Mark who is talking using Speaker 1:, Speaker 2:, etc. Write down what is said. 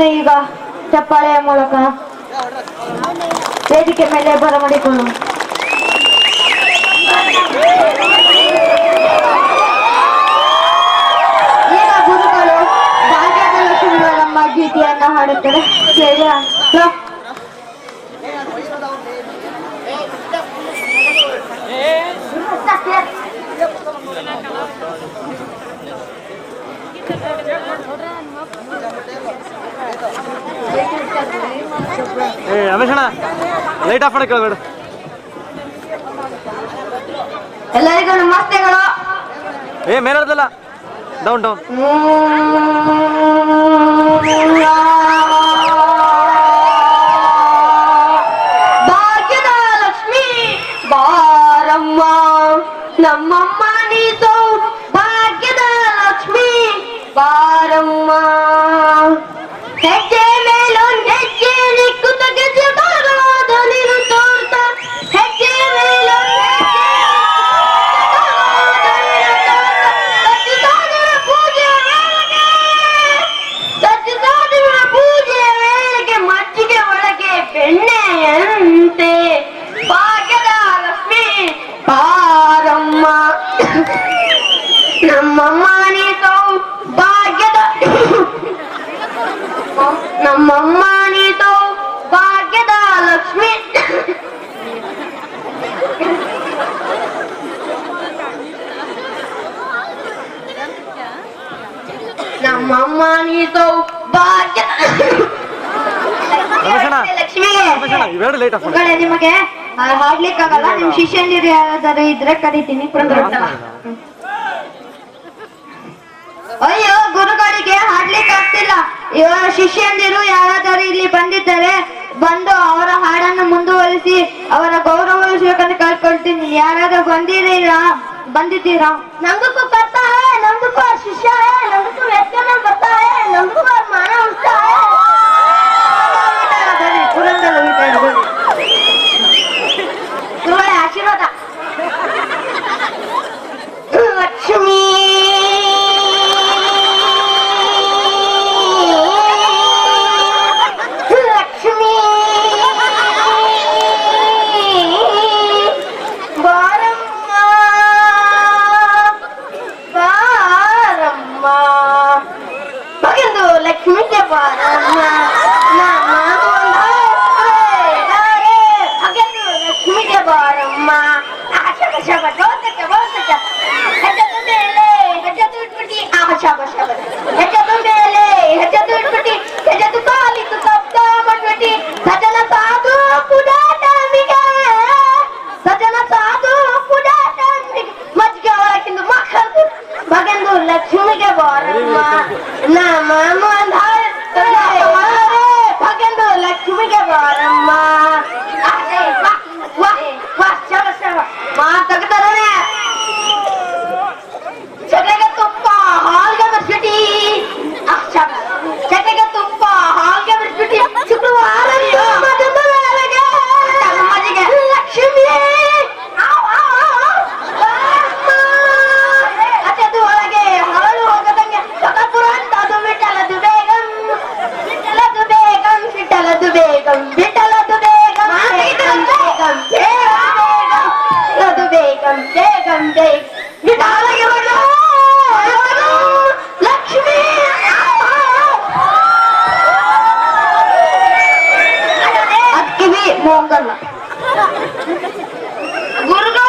Speaker 1: ಅವರನ್ನು ಈಗ ಚಪ್ಪಾಳೆಯ ಮೂಲಕ ವೇದಿಕೆ ಮೇಲೆ ಬರಮಾಡಿಕೊಳ್ಳು. ಈಗ ಗುರುಗಳು ಭಾಗ್ಯದ ಲಕ್ಷ್ಮಿಗಳೆಂಬ ಗೀತೆಯನ್ನು ಹಾಡುತ್ತಾರೆ.
Speaker 2: ರಮೇಶಣ್ಣ ಲೈಟ್ ಆಫ್ ಮಾಡಕ್ಕೆ ಹೇಳ್ಬೇಡ.
Speaker 1: ಎಲ್ಲರಿಗೂ ನಮಸ್ತೆಗಳು.
Speaker 2: ಮೇಲಲ್ಲ ಡೌನ್ ಡೌನ್.
Speaker 1: ಭಾಗ್ಯದ ಲಕ್ಷ್ಮಿ ಬಾರಮ್ಮ ನಮ್ಮಮ್ಮ ನೀತು. ಭಾಗ್ಯದ ಲಕ್ಷ್ಮಿ ಬಾರಮ್ಮ ಹೆಜ್ಜೆ ಮೇಲೊಂದು ಹೆಜ್ಜೆ ನಿಕ್ಕುತ್ತ ಗೆಜ್ಜೆ ಬಾರವಾದ ನೀನು ತೋರ್ತ. ಹೆಜ್ಜೆ ಮೇಲೊಂದು ಪೂಜೆಯ ವೇಳೆಗೆ ಮಜ್ಜಿಗೆ ಒಳಗೆ ಬೆಣ್ಣೆಯಂತೆ. ಭಾಗ್ಯದ ಲಕ್ಷ್ಮಿ ಬಾರಮ್ಮ ನಮ್ಮಮ್ಮ ನೀತು. ಭಾಗ್ಯದ ನಮ್ಮಮ್ಮ ನೀತು ಭಾಗ್ಯದ ಲಕ್ಷ್ಮಿ. ನಮ್ಮಮ್ಮ ನೀತು ಭಾಗ್ಯ ಲಕ್ಷ್ಮಿಗೆ ನಿಮಗೆ ಹಾಡ್ಲಿಕ್ಕಾಗಲ್ಲ. ನಿಮ್ ಶಿಷ್ಯಂದಿರು ಯಾರಾದರೂ ಇದ್ರೆ ಕರಿತೀನಿ. ಅಯ್ಯೋ ಗುರುಗಳಿಗೆ ಹಾಡ್ಲಿಕ್ಕೆ ಆಗ್ತಿಲ್ಲ. ಇವಾಗ ಶಿಷ್ಯಂದಿರು ಯಾರಾದರೂ ಇಲ್ಲಿ ಬಂದಿದ್ದಾರೆ, ಬಂದು ಅವರ ಹಾಡನ್ನು ಮುಂದುವರಿಸಿ ಅವರ ಗೌರವಿಸಬೇಕಂತ ಕೇಳ್ಕೊಳ್ತೀನಿ. ಯಾರಾದ್ರೂ ಬಂದಿದ್ದೀರಾ? ನಮಗೂ ಬರ್ತಾ है, ನಮಗೂ ಶಿಷ್ಯ है, ನಮಗೂ ವ್ಯಕ್ತಿನ ಬರ್ತಾ है, ನಮಗೂ ಮಾನ ಉಂಟಾ है. ಆಶೀರ್ವಾದ. ಲಕ್ಷ್ಮೀ ಲಕ್ಷ್ಮಿಗೆ ಬಾರಮ್ಮ ಲಕ್ಷ್ಮಿಗೆ ಬಾರಮ್ಮ. ಹೆಜ್ಜದ ಮೇಲೆ ಹೆಜ್ಜೆದು ಇಟ್ಬಿಟ್ಟಿ ಹೆಜ್ಜದ ಮೇಲೆ ಹೆಜ್ಜೆದು ಇಟ್ಬಿಟ್ಟಿ ಹೆಜ್ಜೆದು ಕಾಲಿದ್ದು ಶಬ್ದ ಮಾಡ್ಬಿಟ್ಟಿ. ಸಜನ ಸಾಧು ಪುಡಾಟಮಿಗೆ ಸಜನ ಸಾಧು ಪುಡಾಟಮಿಗೆ ಮಜ್ಜಿಗೆ ಒಳಗಿಂದು ಮಕ್ಕಳು ಮಗಂದು ಲಕ್ಷ್ಮಿಗೆ ಬಾರಮ್ಮ ನಮ್ಮ ಭಗಂದು ಲಕ್ಷ್ಮಿಗೆ ಬಾರಮ್ಮ. ಮಾತಾಡ್ತಾರೇ ಚಟೆಗೆ ತುಪ್ಪ ಹಾಲ್ಗೆ ಬಿಡ್ಬಿಟ್ಟಿ. ಚಟೆಗೆ ತುಪ್ಪ ಹಾಲ್ಗೆ ಬಿಡ್ಬಿಟ್ಟಿ. ಶುಕ್ರವಾರ ಮಜ್ಜಿಗೆ ಲಕ್ಷ್ಮಿ ಅಚದು ಒಳಗೆ ಹರಳು ಹೋಗದಂಗೆ ಸಕಪುರ ಅಂತದು ಬಿಟ್ಟಲದು ಬೇಗಂ ಬಿಟ್ಟಲದು ಬೇಗಂ ಬಿಟ್ಟಲದು ಬೇಗಂ ಬಿಟ್ಟಲದು ಬೇಗಂ ಬೇಗಂ ಬೇಗಂ ಬೇಗಂ ಬೇಗಂ ಬೇಗಂ ಬೇಗಂ ಬಿಡಾಲಗೆ ಬರೋ ಲಕ್ಷ್ಮಿ. ಅದಕ್ಕೆ ಮೋಂಗಲ್ಲ ಗುರುಗಳು